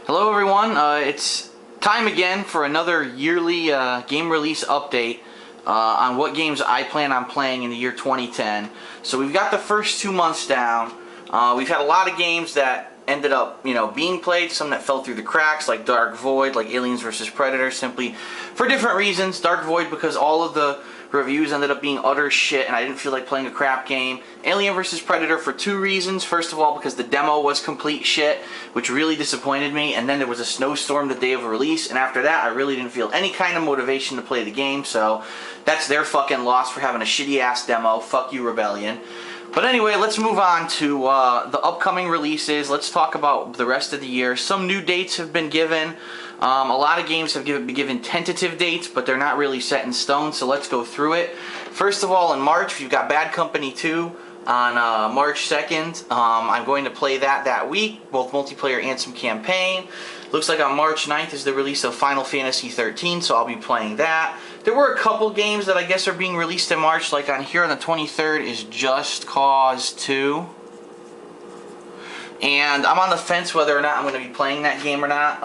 Hello everyone, it's time again for another yearly game release update on what games I plan on playing in the year 2010. So we've got the first 2 months down. We've had a lot of games that ended up, being played, some that fell through the cracks, like Dark Void, like Aliens vs. Predator, simply for different reasons. Dark Void because all of the reviews ended up being utter shit and I didn't feel like playing a crap game. Alien vs. Predator for 2 reasons. First of all, because the demo was complete shit, which really disappointed me, and then there was a snowstorm the day of release, and after that I really didn't feel any kind of motivation to play the game, so that's their fucking loss for having a shitty ass demo. Fuck you, Rebellion. But anyway, let's move on to the upcoming releases. Let's talk about the rest of the year. Some new dates have been given. A lot of games have been given tentative dates, but they're not really set in stone, so let's go through it. First of all, in March, you've got Bad Company 2 on March 2nd. I'm going to play that week, both multiplayer and some campaign. Looks like on March 9th is the release of Final Fantasy 13, so I'll be playing that. There were a couple games that I guess are being released in March, like on here on the 23rd is Just Cause 2. And I'm on the fence whether or not I'm going to be playing that game or not.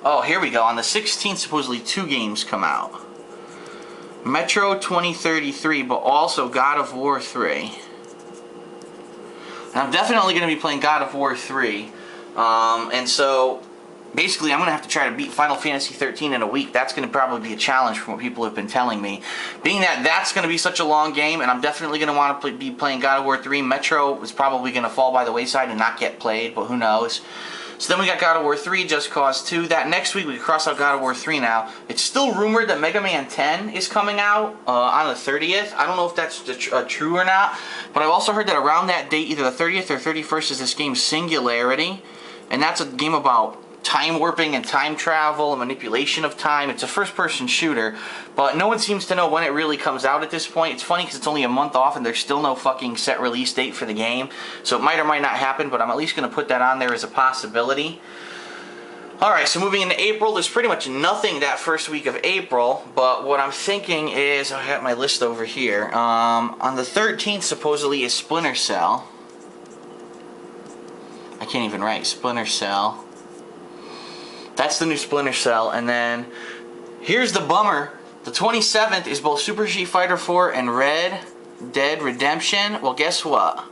Oh, here we go. On the 16th, supposedly 2 games come out. Metro 2033, but also God of War 3. And I'm definitely going to be playing God of War 3. And so, basically, I'm going to have to try to beat Final Fantasy 13 in a week. That's going to probably be a challenge from what people have been telling me. Being that that's going to be such a long game, and I'm definitely going to want to be playing God of War 3, Metro is probably going to fall by the wayside and not get played, but who knows. So then we got God of War 3, Just Cause 2. That next week we cross out God of War 3 now. It's still rumored that Mega Man 10 is coming out on the 30th. I don't know if that's true or not, but I've also heard that around that date, either the 30th or 31st, is this game Singularity. And that's a game about time warping and time travel and manipulation of time. It's a first-person shooter, but no one seems to know when it really comes out at this point. It's funny because it's only a month off and there's still no fucking set release date for the game, so it might or might not happen, but I'm at least going to put that on there as a possibility. Alright, so moving into April, there's pretty much nothing that first week of April, but what I'm thinking is, I got my list over here, on the 13th supposedly is Splinter Cell. I can't even write, Splinter Cell. That's the new Splinter Cell. And then here's the bummer. The 27th is both Super Street Fighter 4 and Red Dead Redemption. Well, guess what?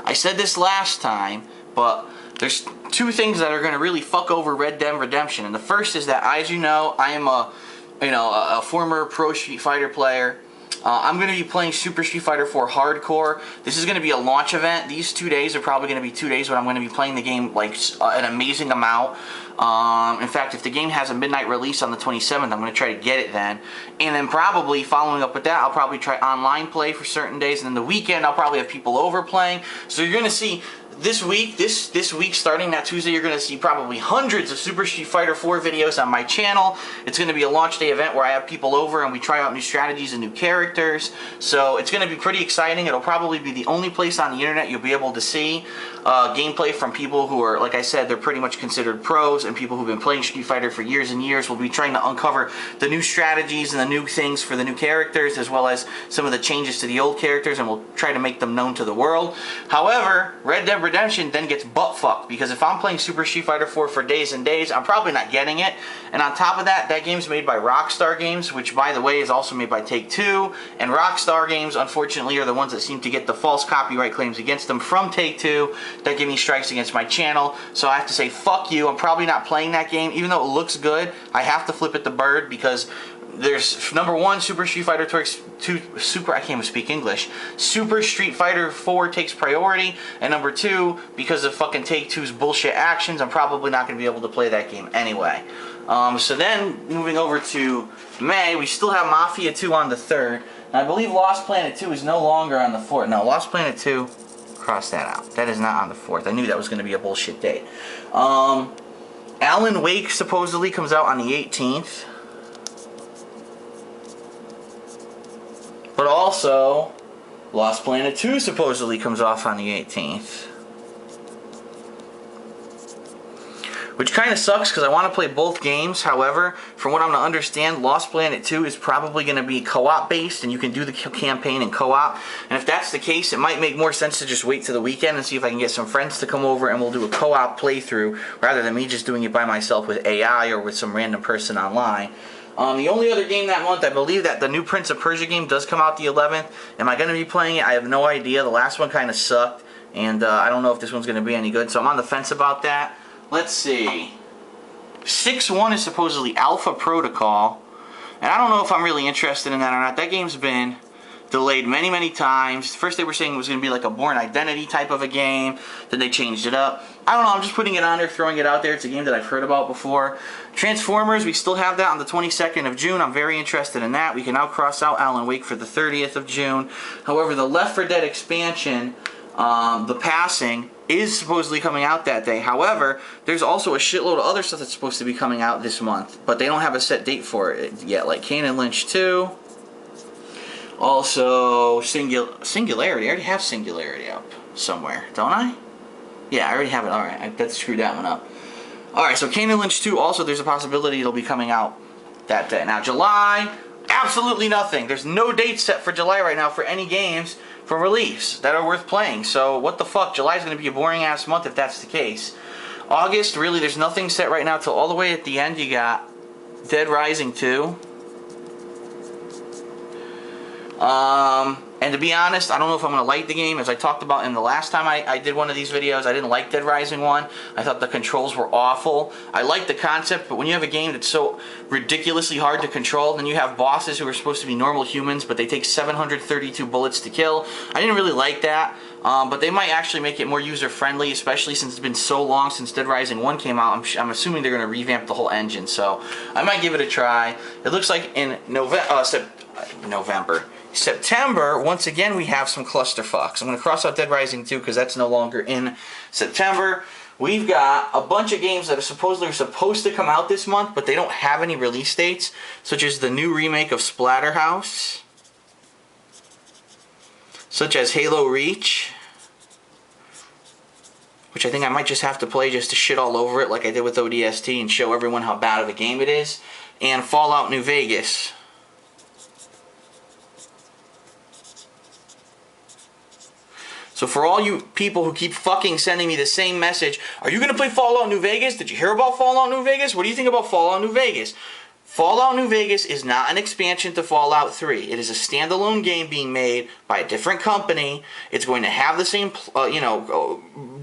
I said this last time, but there's 2 things that are going to really fuck over Red Dead Redemption. And the first is that, as you know, I am a former pro Street Fighter player. I'm going to be playing Super Street Fighter 4 Hardcore. This is going to be a launch event. These 2 days are probably going to be 2 days when I'm going to be playing the game like an amazing amount. In fact, if the game has a midnight release on the 27th, I'm going to try to get it then. And then probably following up with that, I'll probably try online play for certain days. And then the weekend, I'll probably have people over playing. So you're going to see this week, this week starting that Tuesday, you're going to see probably hundreds of Super Street Fighter 4 videos on my channel. It's going to be a launch day event where I have people over and we try out new strategies and new characters. So it's going to be pretty exciting. It'll probably be the only place on the internet you'll be able to see gameplay from people who are, like I said, they're pretty much considered pros, and people who've been playing Street Fighter for years and years will be trying to uncover the new strategies and the new things for the new characters, as well as some of the changes to the old characters, and we'll try to make them known to the world. However, Red Dead Redemption then gets butt-fucked, because if I'm playing Super Street Fighter 4 for days and days, I'm probably not getting it. And on top of that, that game's made by Rockstar Games, which, by the way, is also made by Take-Two. And Rockstar Games, unfortunately, are the ones that seem to get the false copyright claims against them from Take-Two that give me strikes against my channel. So I have to say, fuck you. I'm probably not playing that game. Even though it looks good, I have to flip it the bird, because there's number 1, Super Street Fighter 2, I can't even speak English. Super Street Fighter 4 takes priority, and number 2, because of fucking Take-Two's bullshit actions, I'm probably not going to be able to play that game anyway. So then, moving over to May, we still have Mafia 2 on the 3rd. And I believe Lost Planet 2 is no longer on the 4th. No, Lost Planet 2, cross that out. That is not on the 4th. I knew that was going to be a bullshit date. Alan Wake supposedly comes out on the 18th. But also, Lost Planet 2 supposedly comes off on the 18th. which kind of sucks because I want to play both games. However, from what I'm going to understand, Lost Planet 2 is probably going to be co-op based, and you can do the campaign in co-op. And if that's the case, it might make more sense to just wait till the weekend and see if I can get some friends to come over and we'll do a co-op playthrough rather than me just doing it by myself with AI or with some random person online. The only other game that month, I believe that the new Prince of Persia game does come out the 11th. Am I going to be playing it? I have no idea. The last one kind of sucked, and I don't know if this one's going to be any good, so I'm on the fence about that. Let's see. 6-1 is supposedly Alpha Protocol, and I don't know if I'm really interested in that or not. That game's been delayed many, many times. First they were saying it was going to be like a Born Identity type of a game. Then they changed it up. I don't know. I'm just putting it on there, throwing it out there. It's a game that I've heard about before. Transformers, we still have that on the 22nd of June. I'm very interested in that. We can now cross out Alan Wake for the 30th of June. However, the Left 4 Dead expansion, The Passing, is supposedly coming out that day. However, there's also a shitload of other stuff that's supposed to be coming out this month, but they don't have a set date for it yet, like Kane and Lynch 2. Also, Singularity. I already have Singularity up somewhere, don't I? Yeah, I already have it. Alright, I bet screwed that one up. Alright, so Kane and Lynch 2, also there's a possibility it'll be coming out that day. Now, July, absolutely nothing. There's no date set for July right now for any games for release that are worth playing. So, what the fuck? July's going to be a boring-ass month if that's the case. August, really, there's nothing set right now till all the way at the end. You got Dead Rising 2. And to be honest, I don't know if I'm going to like the game. As I talked about in the last time I did one of these videos, I didn't like Dead Rising 1. I thought the controls were awful. I like the concept, but when you have a game that's so ridiculously hard to control, then you have bosses who are supposed to be normal humans, but they take 732 bullets to kill. I didn't really like that. But they might actually make it more user-friendly, especially since it's been so long since Dead Rising 1 came out. I'm assuming they're going to revamp the whole engine, so I might give it a try. It looks like in September, once again, we have some clusterfucks. I'm going to cross out Dead Rising 2 because that's no longer in September. We've got a bunch of games that are supposedly supposed to come out this month, but they don't have any release dates, such as the new remake of Splatterhouse, such as Halo Reach, which I think I might just have to play just to shit all over it like I did with ODST and show everyone how bad of a game it is, and Fallout New Vegas. So for all you people who keep fucking sending me the same message, are you going to play Fallout New Vegas? Did you hear about Fallout New Vegas? What do you think about Fallout New Vegas? Fallout New Vegas is not an expansion to Fallout 3. It is a standalone game being made by a different company. It's going to have the same,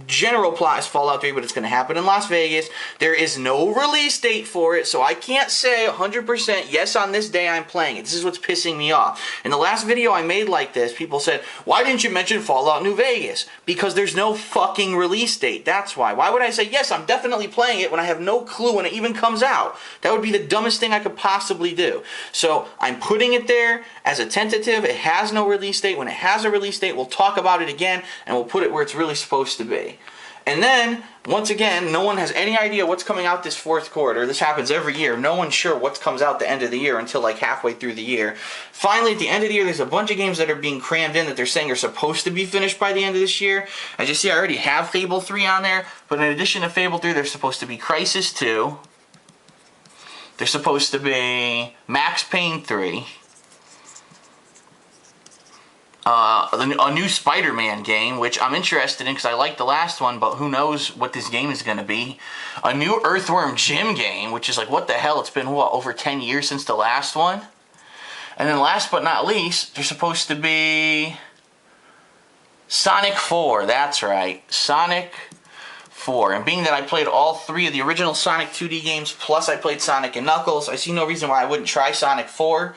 general plot as Fallout 3, but it's going to happen in Las Vegas. There is no release date for it, so I can't say 100% yes on this day I'm playing it. This is what's pissing me off. In the last video I made like this, people said, why didn't you mention Fallout New Vegas? Because there's no fucking release date. That's why. Why would I say, yes, I'm definitely playing it when I have no clue when it even comes out? That would be the dumbest thing I could possibly do. So I'm putting it there as a tentative. It has no release date. When it has a release date, we'll talk about it again, and we'll put it where it's really supposed to be. And then, once again, no one has any idea what's coming out this fourth quarter. This happens every year. No one's sure what comes out the end of the year until like halfway through the year. Finally, at the end of the year, there's a bunch of games that are being crammed in that they're saying are supposed to be finished by the end of this year. As you see, I already have Fable 3 on there, but in addition to Fable 3, there's supposed to be Crysis 2. There's supposed to be Max Payne 3. A new Spider-Man game, which I'm interested in because I like the last one, but who knows what this game is going to be. A new Earthworm Jim game, which is like, what the hell? It's been, what, over 10 years since the last one? And then last but not least, there's supposed to be Sonic 4. That's right. Sonic 4. And being that I played all three of the original Sonic 2D games, plus I played Sonic and Knuckles, I see no reason why I wouldn't try Sonic 4.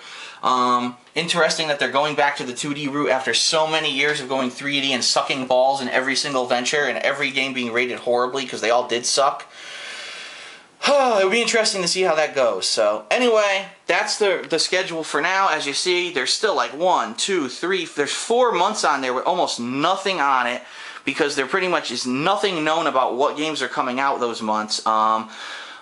Interesting that they're going back to the 2D route after so many years of going 3D and sucking balls in every single venture and every game being rated horribly because they all did suck. It would be interesting to see how that goes. So anyway, that's the schedule for now. As you see, there's still like 1, 2, 3, there's 4 months on there with almost nothing on it because there pretty much is nothing known about what games are coming out those months.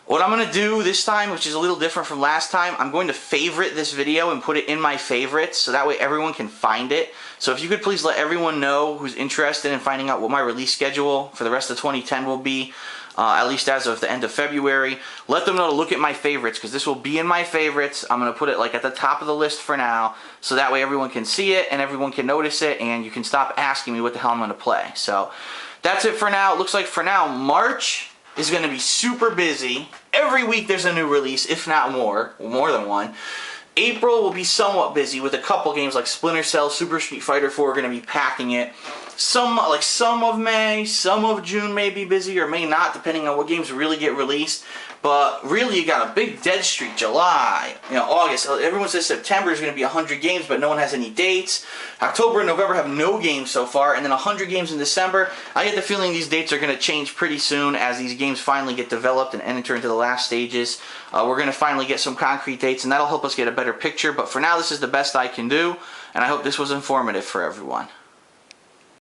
What I'm going to do this time, which is a little different from last time, I'm going to favorite this video and put it in my favorites so that way everyone can find it. So if you could please let everyone know who's interested in finding out what my release schedule for the rest of 2010 will be. at least as of the end of February. Let them know to look at my favorites, because this will be in my favorites. I'm going to put it like at the top of the list for now, so that way everyone can see it and everyone can notice it, and you can stop asking me what the hell I'm going to play. So that's it for now. It looks like for now March is going to be super busy. Every week there's a new release, if not more than one. April will be somewhat busy with a couple games like Splinter Cell, Super Street Fighter 4 are going to be packing it. Some of May, some of June may be busy or may not, depending on what games really get released. But really, you got a big dead streak. July, August. Everyone says September is going to be 100 games, but no one has any dates. October and November have no games so far, and then 100 games in December. I get the feeling these dates are going to change pretty soon as these games finally get developed and enter into the last stages. We're going to finally get some concrete dates, and that'll help us get a better picture. But for now, this is the best I can do, and I hope this was informative for everyone.